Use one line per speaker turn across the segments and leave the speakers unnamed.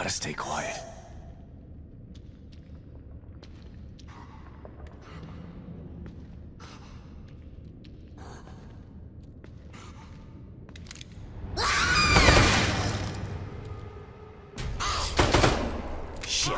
Gotta stay quiet. Shit.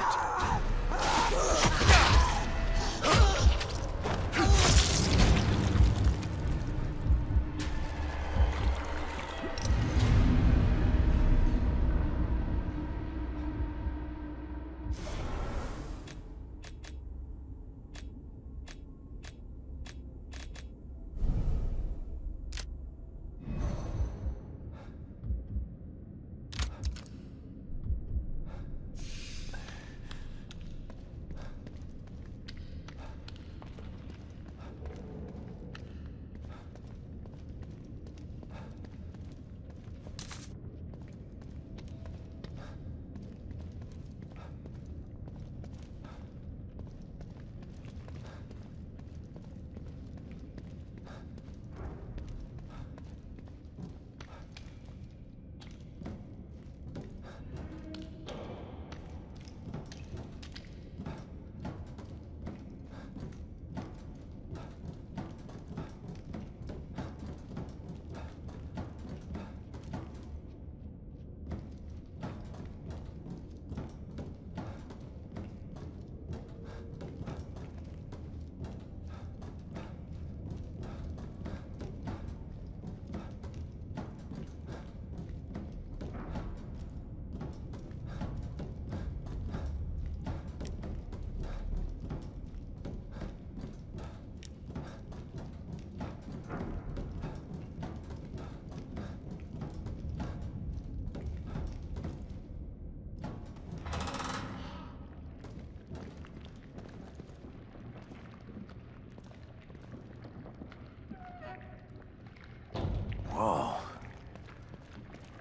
Whoa.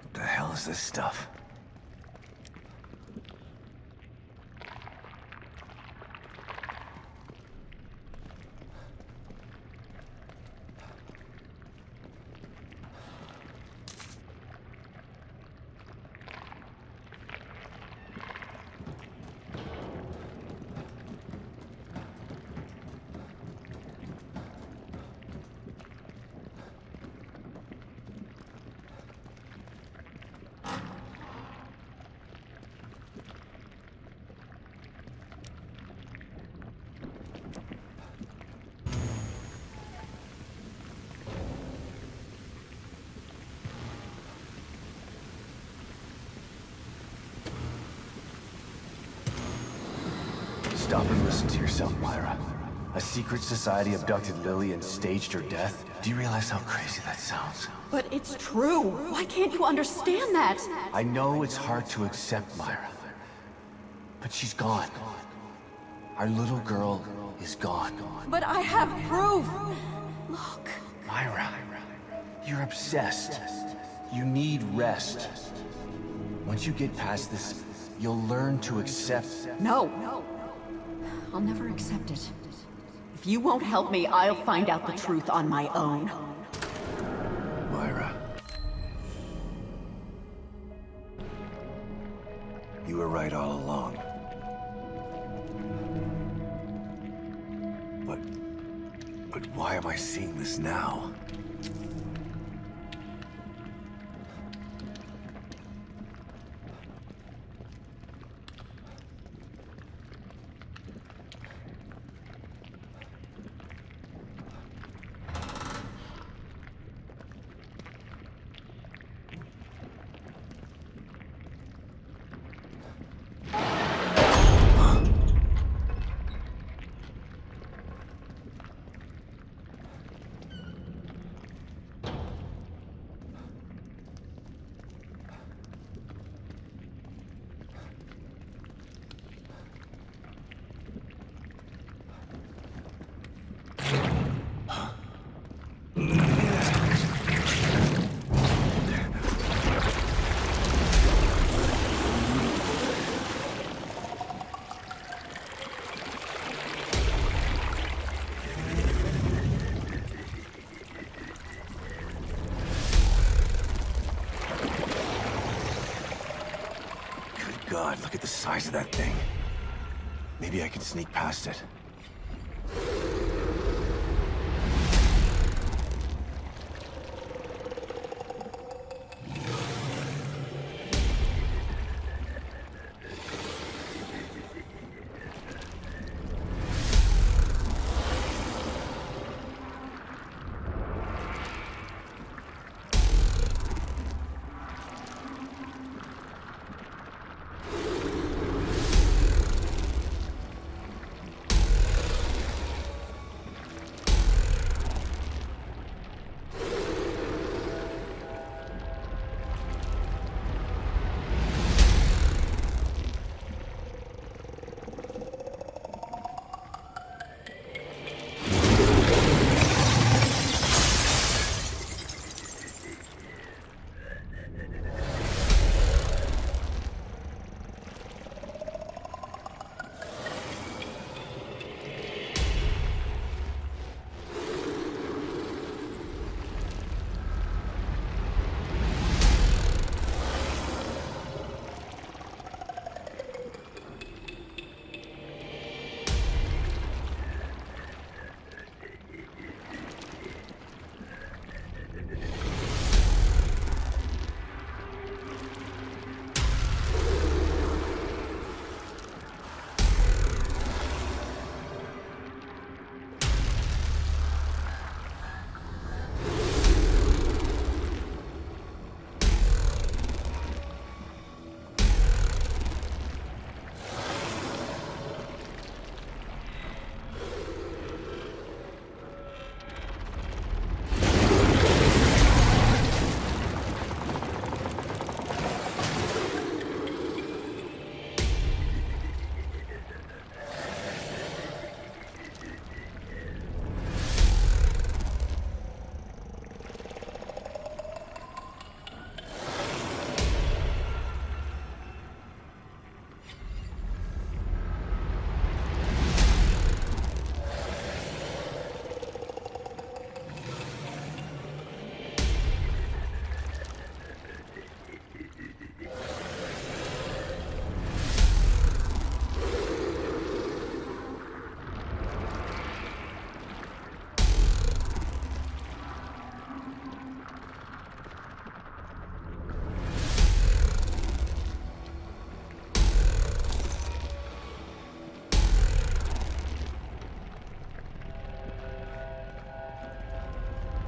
What the hell is this stuff? Stop and listen to yourself, Myra. A secret society abducted Lily and staged her death? Do you realize how crazy that sounds?
But it's true. Why can't you understand that?
I know it's hard to accept, Myra. But she's gone. Our little girl is gone.
But I have proof. Look.
Myra, you're obsessed. You need rest. Once you get past this, you'll learn to accept...
No. I'll never accept it. If you won't help me, I'll find out the truth on my own.
Myra. You were right all along. But why am I seeing this now? God, look at the size of that thing. Maybe I can sneak past it.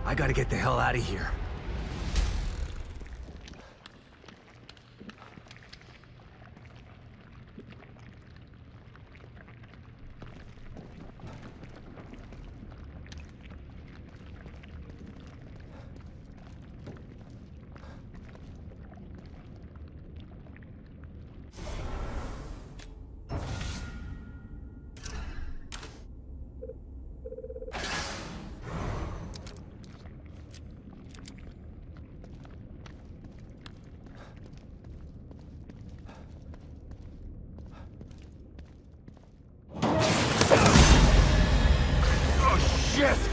I gotta get the hell out of here. Shit!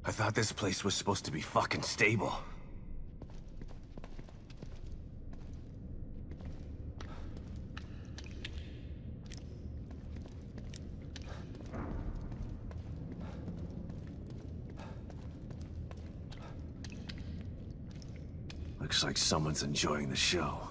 I thought this place was supposed to be fucking stable.
Looks like someone's enjoying the show.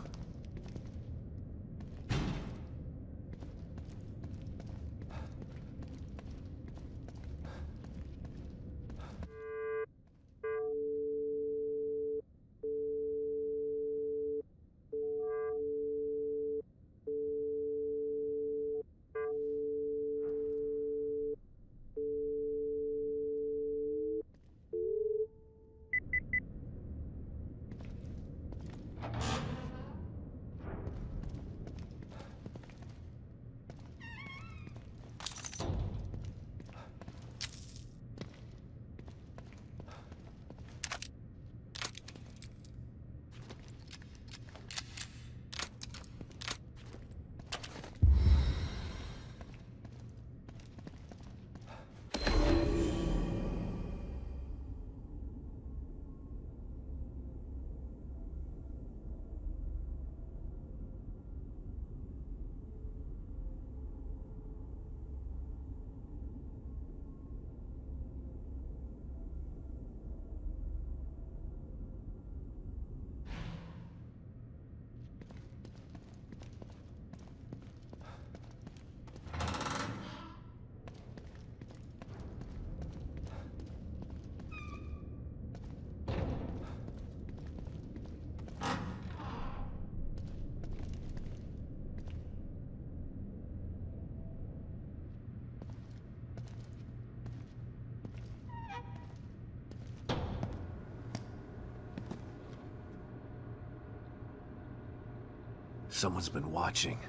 Someone's been watching.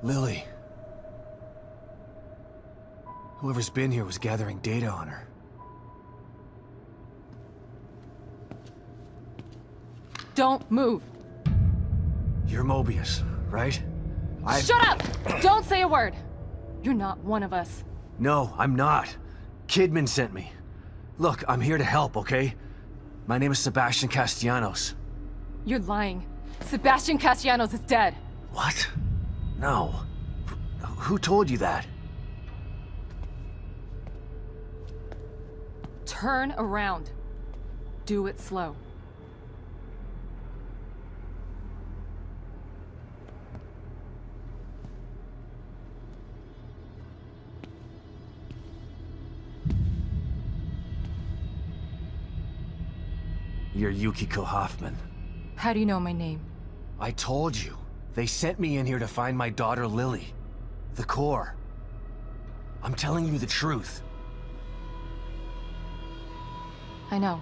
Lily. Whoever's been here was gathering data on her.
Don't move.
You're Mobius, right?
Shut up! Don't say a word. You're not one of us.
No, I'm not. Kidman sent me. Look, I'm here to help, okay? My name is Sebastian Castellanos.
You're lying. Sebastian Castellanos is dead.
What? No. Who told you that?
Turn around. Do it slow.
You're Yukiko Hoffman.
How do you know my name?
I told you. They sent me in here to find my daughter Lily. The core. I'm telling you the truth.
I know.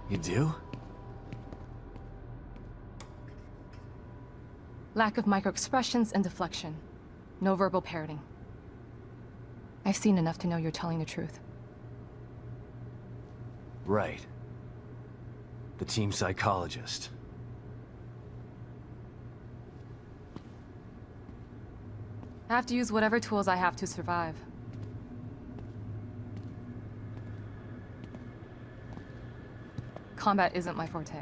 You do?
Lack of microexpressions and deflection. No verbal parroting. I've seen enough to know you're telling the truth.
Right. The team psychologist.
I have to use whatever tools I have to survive. Combat isn't my forte.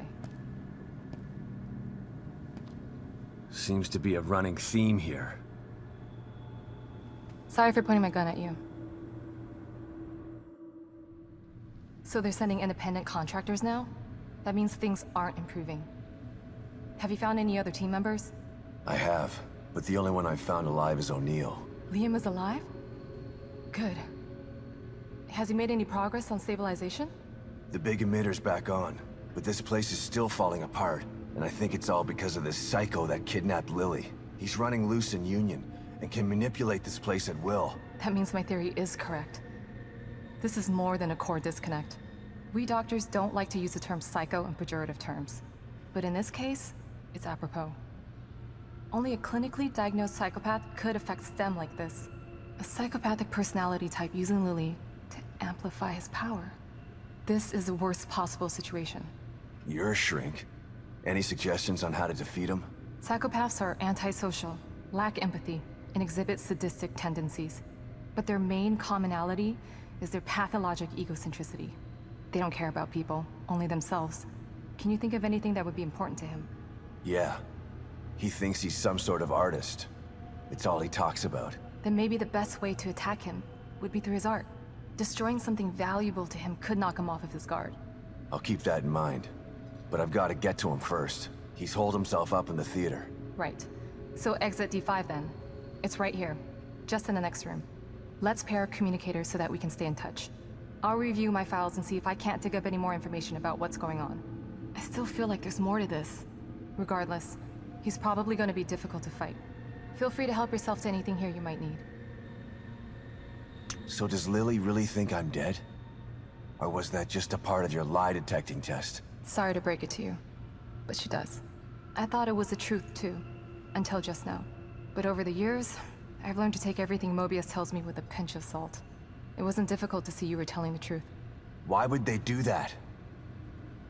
Seems to be a running theme here.
Sorry for pointing my gun at you. So they're sending independent contractors now? That means things aren't improving. Have you found any other team members?
I have, but the only one I've found alive is O'Neill.
Liam is alive? Good. Has he made any progress on stabilization?
The big emitter's back on, but this place is still falling apart, and I think it's all because of this psycho that kidnapped Lily. He's running loose in Union, and can manipulate this place at will.
That means my theory is correct. This is more than a core disconnect. We doctors don't like to use the term psycho in pejorative terms. But in this case, it's apropos. Only a clinically diagnosed psychopath could affect STEM like this. A psychopathic personality type using Lily to amplify his power. This is the worst possible situation.
You're a shrink. Any suggestions on how to defeat him?
Psychopaths are antisocial, lack empathy, and exhibit sadistic tendencies. But their main commonality is their pathologic egocentricity. They don't care about people, only themselves. Can you think of anything that would be important to him?
Yeah. He thinks he's some sort of artist. It's all he talks about.
then maybe the best way to attack him would be through his art. Destroying something valuable to him could knock him off of his guard.
I'll keep that in mind. But I've got to get to him first. He's holed himself up in the theater.
Right. So exit D5 then. It's right here, just in the next room. Let's pair communicators so that we can stay in touch. I'll review my files and see if I can't dig up any more information about what's going on. I still feel like there's more to this. Regardless, he's probably going to be difficult to fight. Feel free to help yourself to anything here you might need.
So does Lily really think I'm dead? Or was that just a part of your lie detecting test?
Sorry to break it to you, but she does. I thought it was the truth too, until just now. But over the years, I've learned to take everything Mobius tells me with a pinch of salt. It wasn't difficult to see you were telling the truth.
Why would they do that?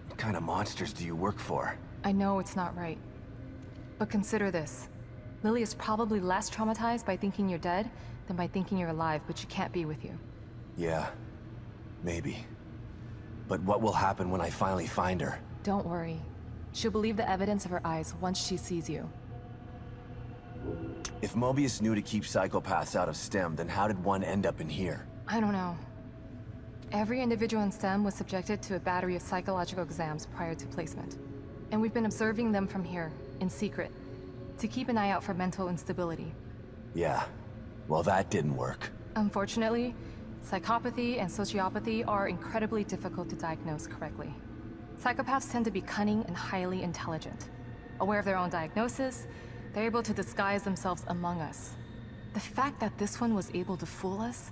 What kind of monsters do you work for?
I know it's not right. But consider this. Lily is probably less traumatized by thinking you're dead than by thinking you're alive, but she can't be with you.
Yeah, maybe. But what will happen when I finally find her?
Don't worry. She'll believe the evidence of her eyes once she sees you.
If Mobius knew to keep psychopaths out of STEM, then how did one end up in here?
I don't know. Every individual in STEM was subjected to a battery of psychological exams prior to placement. And we've been observing them from here, in secret, to keep an eye out for mental instability.
Yeah, well that didn't work.
Unfortunately, psychopathy and sociopathy are incredibly difficult to diagnose correctly. Psychopaths tend to be cunning and highly intelligent. Aware of their own diagnosis, they're able to disguise themselves among us. The fact that this one was able to fool us,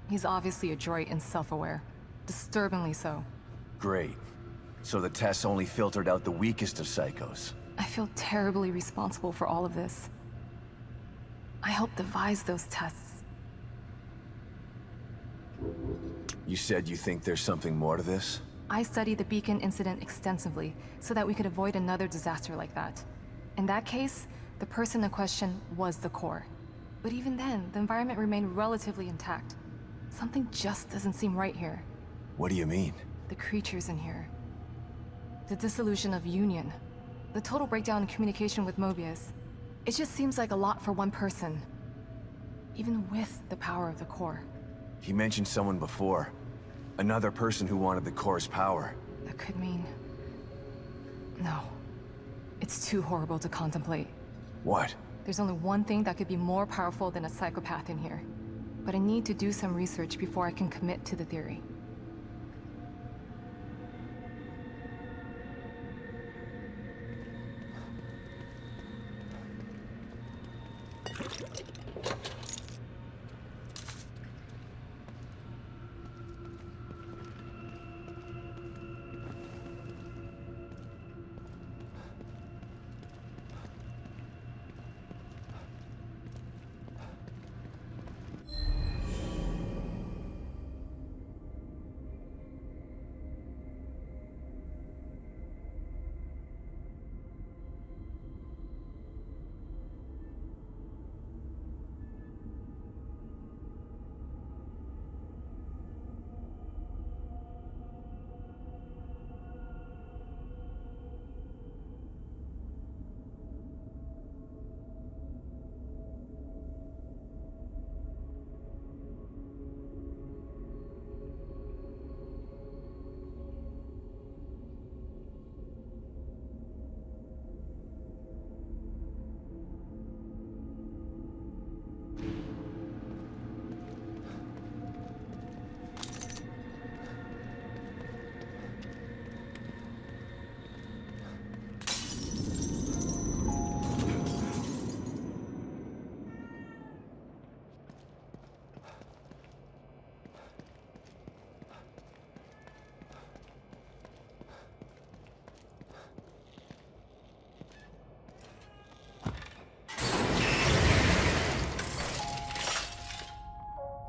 he's obviously adroit and self-aware. Disturbingly so.
Great. So the tests only filtered out the weakest of psychos.
I feel terribly responsible for all of this. I helped devise those tests.
You said you think there's something more to this?
I studied the Beacon incident extensively so that we could avoid another disaster like that. In that case, the person in question was the core. But even then, the environment remained relatively intact. Something just doesn't seem right here.
What do you mean?
The creatures in here. The dissolution of Union. The total breakdown in communication with Mobius. It just seems like a lot for one person. Even with the power of the core.
He mentioned someone before. Another person who wanted the core's power.
That could mean... No. It's too horrible to contemplate.
What?
There's only one thing that could be more powerful than a psychopath in here. But I need to do some research before I can commit to the theory.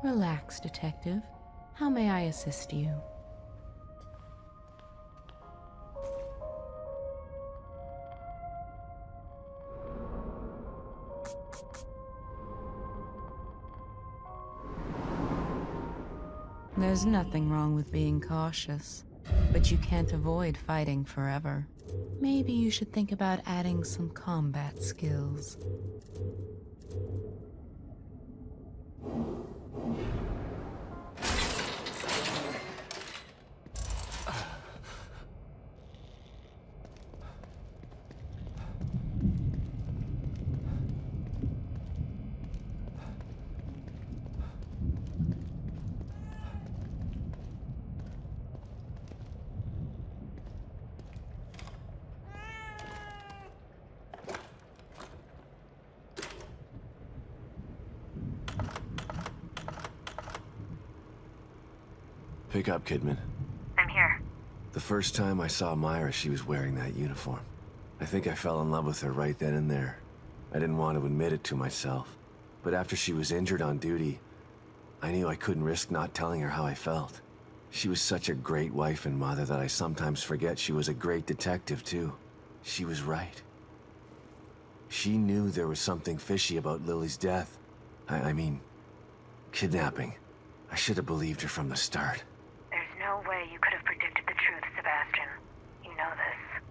Relax, Detective. How may I assist you? There's nothing wrong with being cautious, but you can't avoid fighting forever. Maybe you should think about adding some combat skills.
Pick up, Kidman.
I'm here.
The first time I saw Myra, she was wearing that uniform. I think I fell in love with her right then and there. I didn't want to admit it to myself. But after she was injured on duty, I knew I couldn't risk not telling her how I felt. She was such a great wife and mother that I sometimes forget she was a great detective, too. She was right. She knew there was something fishy about Lily's death. I mean, kidnapping. I should have believed her from the start.
There's no way you could have predicted the truth, Sebastian. You know this.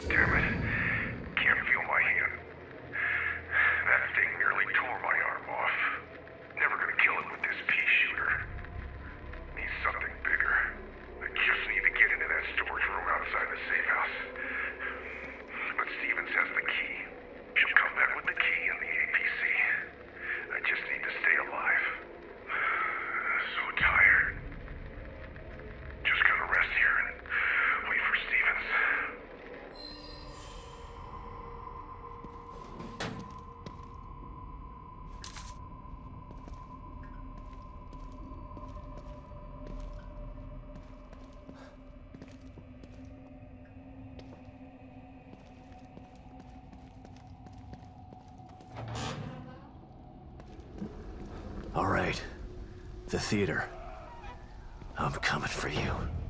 Damn it. Can't feel my hand. That thing nearly tore my arm off. Never gonna kill it with this pea shooter. Need something bigger. I just need to get into that storage room outside the safe house. But Stevens has the key. She'll come back with the key and the APC. I just need to stay alive. So tired. Just gonna rest here and wait for Stevens.
All right. The theater. I'm coming for you.